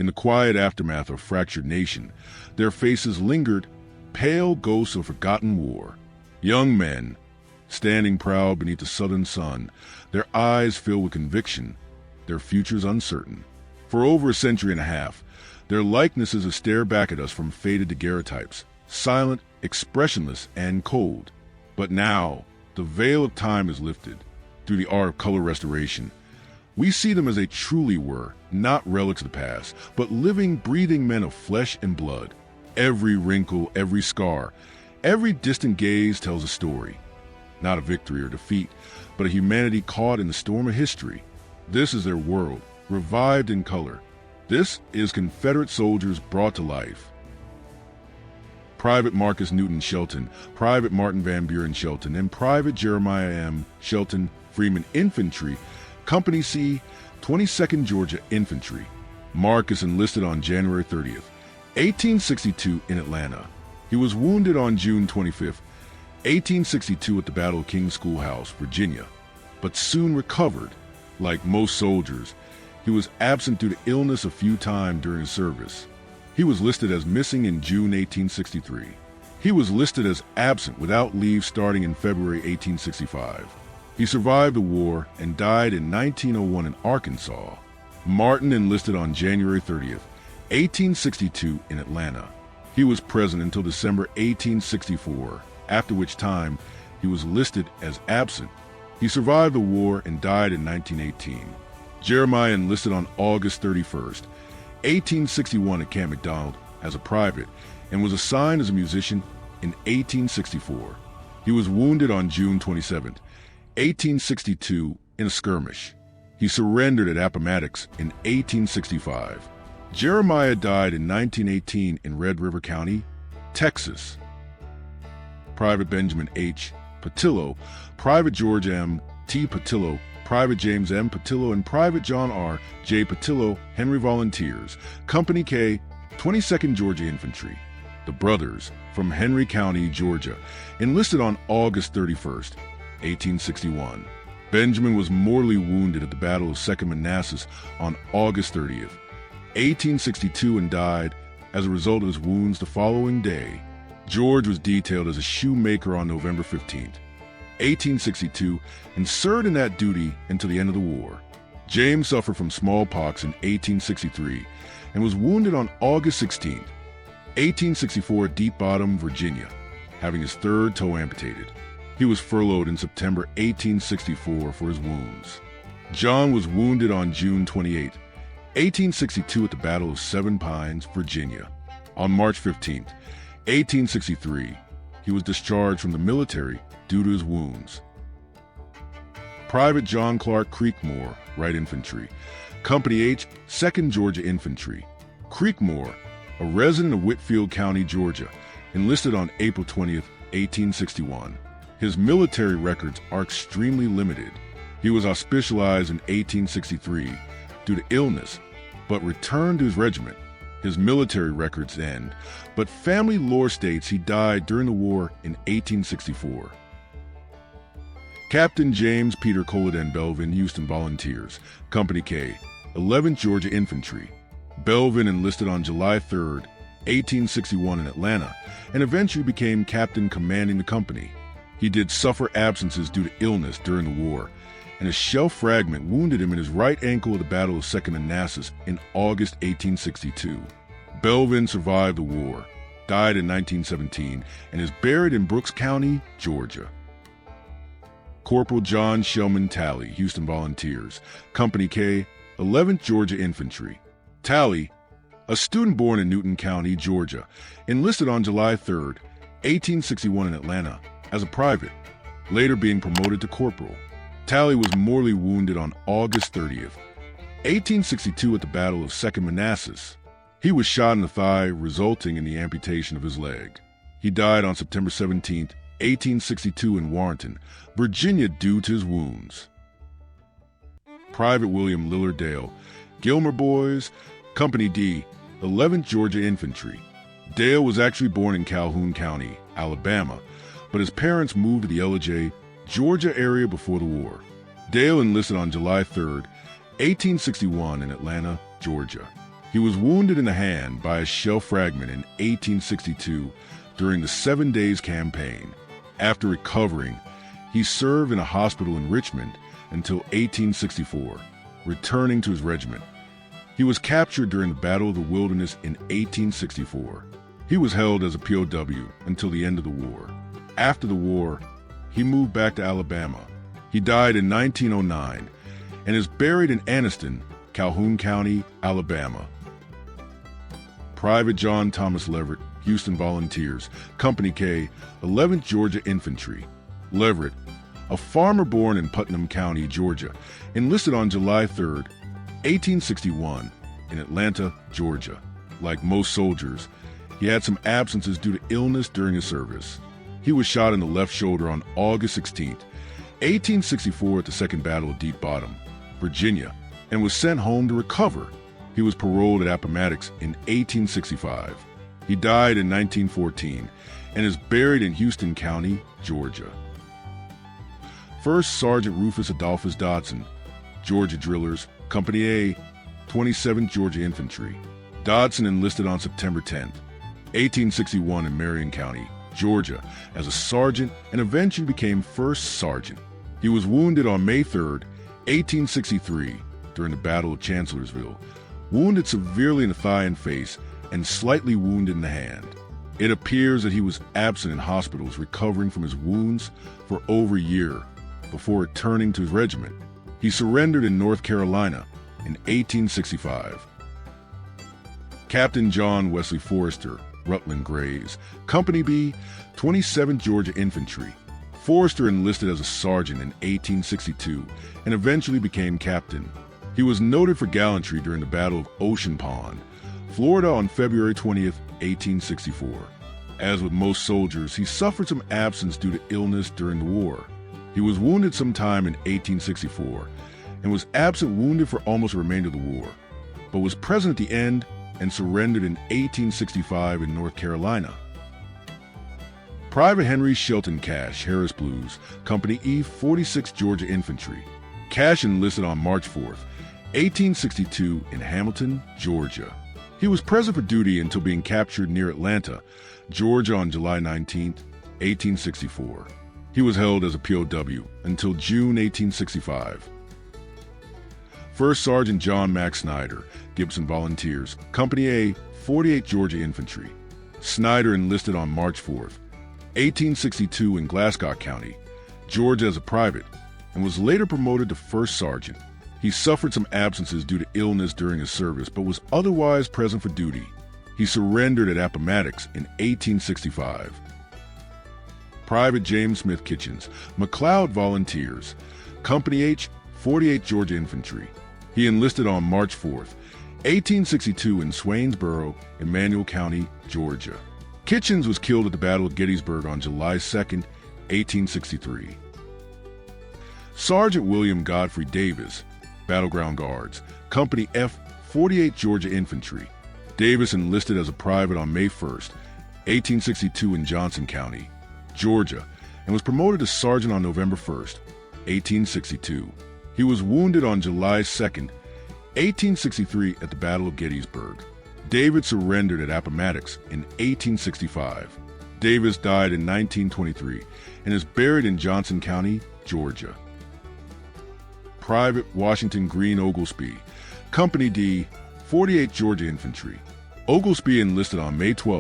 In the quiet aftermath of a fractured nation, their faces lingered, pale ghosts of forgotten war. Young men, standing proud beneath the southern sun, their eyes filled with conviction, their futures uncertain. For over a century and a half, their likenesses have stared back at us from faded daguerreotypes, silent, expressionless, and cold. But now, the veil of time is lifted. Through the art of color restoration, we see them as they truly were, not relics of the past, but living, breathing men of flesh and blood. Every wrinkle, every scar, every distant gaze tells a story. Not a victory or defeat, but a humanity caught in the storm of history. This is their world, revived in color. This is Confederate Soldiers Brought to Life. Private Marcus Newton Shelton, Private Martin Van Buren Shelton, and Private Jeremiah M. Shelton Freeman Infantry, Company C, 22nd Georgia Infantry. Marcus enlisted on January 30th, 1862 in Atlanta. He was wounded on June 25th, 1862 at the Battle of King's Schoolhouse, Virginia, but soon recovered. Like most soldiers, he was absent due to illness a few times during his service. He was listed as missing in June 1863. He was listed as absent without leave starting in February 1865. He survived the war and died in 1901 in Arkansas. Martin enlisted on January 30th, 1862 in Atlanta. He was present until December 1864, after which time he was listed as absent. He survived the war and died in 1918. Jeremiah enlisted on August 31st, 1861 at Camp McDonald as a private and was assigned as a musician in 1864. He was wounded on June 27th, 1862 in a skirmish. He surrendered at Appomattox in 1865. Jeremiah died in 1918 in Red River County, Texas. Private Benjamin H. Patillo, Private George M. T. Patillo, Private James M. Patillo, and Private John R. J. Patillo, Henry Volunteers, Company K, 22nd Georgia Infantry. The brothers, from Henry County, Georgia, enlisted on August 31st, 1861. Benjamin was mortally wounded at the Battle of Second Manassas on August 30th, 1862, and died as a result of his wounds the following day. George was detailed as a shoemaker on November 15th, 1862, and served in that duty until the end of the war. James suffered from smallpox in 1863 and was wounded on August 16, 1864 at Deep Bottom, Virginia, having his third toe amputated. He was furloughed in September 1864 for his wounds. John was wounded on June 28, 1862 at the Battle of Seven Pines, Virginia. On March 15, 1863, he was discharged from the military due to his wounds. Private John Clark Creekmore, Wright Infantry, Company H, 2nd Georgia Infantry. Creekmore, a resident of Whitfield County, Georgia, enlisted on April 20th, 1861. His military records are extremely limited. He was hospitalized in 1863 due to illness, but returned to his regiment. His military records end, but family lore states he died during the war in 1864. Captain James Peter Coloden Belvin, Houston Volunteers, Company K, 11th Georgia Infantry. Belvin enlisted on July 3, 1861 in Atlanta, and eventually became captain commanding the company. He did suffer absences due to illness during the war, and a shell fragment wounded him in his right ankle at the Battle of Second Manassas in August 1862. Belvin survived the war, died in 1917, and is buried in Brooks County, Georgia. Corporal John Shellman Talley, Houston Volunteers, Company K, 11th Georgia Infantry. Talley, a student born in Newton County, Georgia, enlisted on July 3, 1861 in Atlanta as a private, later being promoted to corporal. Talley was mortally wounded on August 30th, 1862 at the Battle of Second Manassas. He was shot in the thigh, resulting in the amputation of his leg. He died on September 17, 1862 in Warrenton, Virginia, due to his wounds. Private William Lillard Dale, Gilmer Boys, Company D, 11th Georgia Infantry. Dale was actually born in Calhoun County, Alabama, but his parents moved to the Ellijay, Georgia area before the war. Dale enlisted on July 3, 1861 in Atlanta, Georgia. He was wounded in the hand by a shell fragment in 1862 during the 7 Days Campaign. After recovering, he served in a hospital in Richmond until 1864, returning to his regiment. He was captured during the Battle of the Wilderness in 1864. He was held as a POW until the end of the war. After the war, he moved back to Alabama. He died in 1909 and is buried in Anniston, Calhoun County, Alabama. Private John Thomas Leverett, Houston Volunteers, Company K, 11th Georgia Infantry. Leverett, a farmer born in Putnam County, Georgia, enlisted on July 3, 1861, in Atlanta, Georgia. Like most soldiers, he had some absences due to illness during his service. He was shot in the left shoulder on August 16, 1864 at the Second Battle of Deep Bottom, Virginia, and was sent home to recover. He was paroled at Appomattox in 1865. He died in 1914 and is buried in Houston County, Georgia. First Sergeant Rufus Adolphus Dodson, Georgia Drillers, Company A, 27th Georgia Infantry. Dodson enlisted on September 10, 1861 in Marion County, Georgia, as a sergeant and eventually became first sergeant. He was wounded on May 3, 1863, during the Battle of Chancellorsville, wounded severely in the thigh and face, and slightly wounded in the hand. It appears that he was absent in hospitals recovering from his wounds for over a year before returning to his regiment. He surrendered in North Carolina in 1865. Captain John Wesley Forrester, Rutland Grays, Company B, 27th Georgia Infantry. Forrester enlisted as a sergeant in 1862 and eventually became captain. He was noted for gallantry during the Battle of Ocean Pond, Florida on February 20th, 1864. As with most soldiers, he suffered some absence due to illness during the war. He was wounded sometime in 1864 and was absent wounded for almost the remainder of the war, but was present at the end and surrendered in 1865 in North Carolina. Private Henry Shelton Cash, Harris Blues, Company E, 46th Georgia Infantry. Cash enlisted on March 4th, 1862 in Hamilton, Georgia. He was present for duty until being captured near Atlanta, Georgia on July 19, 1864. He was held as a POW until June 1865. First Sergeant John Mack Snyder, Gibson Volunteers, Company A, 48th Georgia Infantry. Snyder enlisted on March 4, 1862 in Glasgow County, Georgia as a private, and was later promoted to first sergeant. He suffered some absences due to illness during his service, but was otherwise present for duty. He surrendered at Appomattox in 1865. Private James Smith Kitchens, McLeod Volunteers, Company H, 48th Georgia Infantry. He enlisted on March 4, 1862 in Swainsboro, Emmanuel County, Georgia. Kitchens was killed at the Battle of Gettysburg on July 2, 1863. Sergeant William Godfrey Davis, Battleground Guards, Company F, 48th Georgia Infantry. Davis enlisted as a private on May 1, 1862 in Johnson County, Georgia, and was promoted to sergeant on November 1, 1862. He was wounded on July 2, 1863 at the Battle of Gettysburg. Davis surrendered at Appomattox in 1865. Davis died in 1923 and is buried in Johnson County, Georgia. Private Washington Green Oglesby, Company D, 48th Georgia Infantry. Oglesby enlisted on May 12,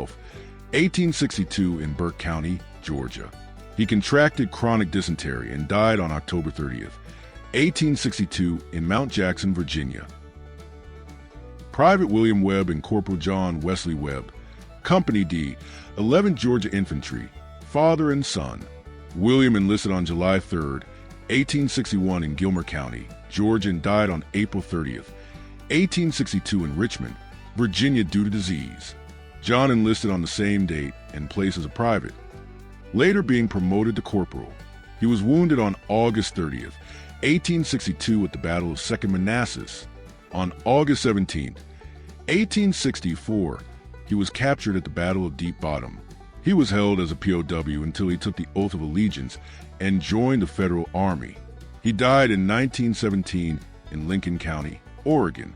1862 in Burke County, Georgia. He contracted chronic dysentery and died on October 30th, 1862 in Mount Jackson, Virginia. Private William Webb and Corporal John Wesley Webb, Company D, 11th Georgia Infantry, father and son. William enlisted on July 3, 1861 in Gilmer County, Georgia, and died on April 30th, 1862 in Richmond, Virginia due to disease. John enlisted on the same date and place as a private, later being promoted to corporal. He was wounded on August 30th, 1862 at the Battle of Second Manassas. On August 17th, 1864, he was captured at the Battle of Deep Bottom. He was held as a POW until he took the oath of allegiance and joined the Federal Army. He died in 1917 in Lincoln County, Oregon.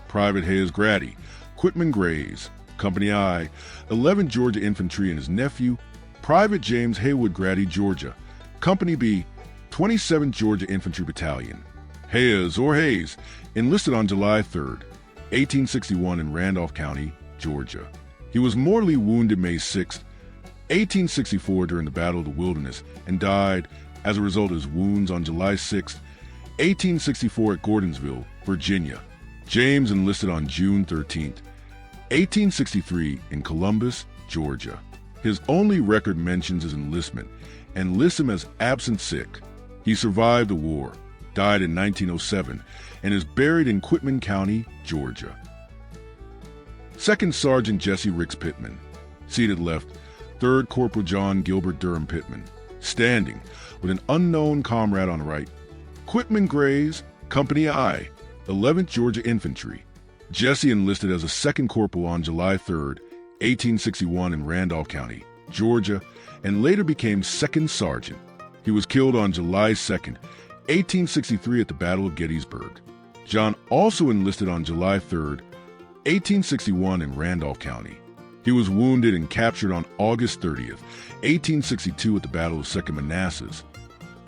Private Hayes Grady, Quitman Grays, Company I, 11th Georgia Infantry and his nephew, Private James Haywood Grady, Georgia, Company B, 27th Georgia Infantry Battalion. Hayes, or Hayes, enlisted on July 3, 1861 in Randolph County, Georgia. He was mortally wounded May 6, 1864 during the Battle of the Wilderness and died as a result of his wounds on July 6, 1864 at Gordonsville, Virginia. James enlisted on June 13, 1863 in Columbus, Georgia. His only record mentions his enlistment and lists him as absent sick. He survived the war, died in 1907, and is buried in Quitman County, Georgia. Second Sergeant Jesse Ricks Pittman. Seated left, Third Corporal John Gilbert Durham Pittman. Standing, with an unknown comrade on the right, Quitman Grays, Company I, 11th Georgia Infantry. Jesse enlisted as a second corporal on July 3, 1861 in Randolph County, Georgia, and later became second sergeant. He was killed on July 2, 1863 at the Battle of Gettysburg. John also enlisted on July 3, 1861 in Randolph County. He was wounded and captured on August 30, 1862 at the Battle of Second Manassas,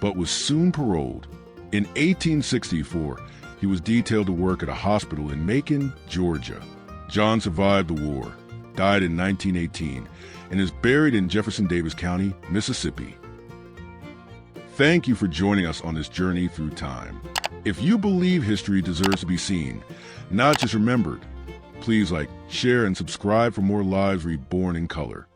but was soon paroled. In 1864, he was detailed to work at a hospital in Macon, Georgia. John survived the war, died in 1918, and is buried in Jefferson Davis County, Mississippi. Thank you for joining us on this journey through time. If you believe history deserves to be seen, not just remembered, please like, share, and subscribe for more lives reborn in color.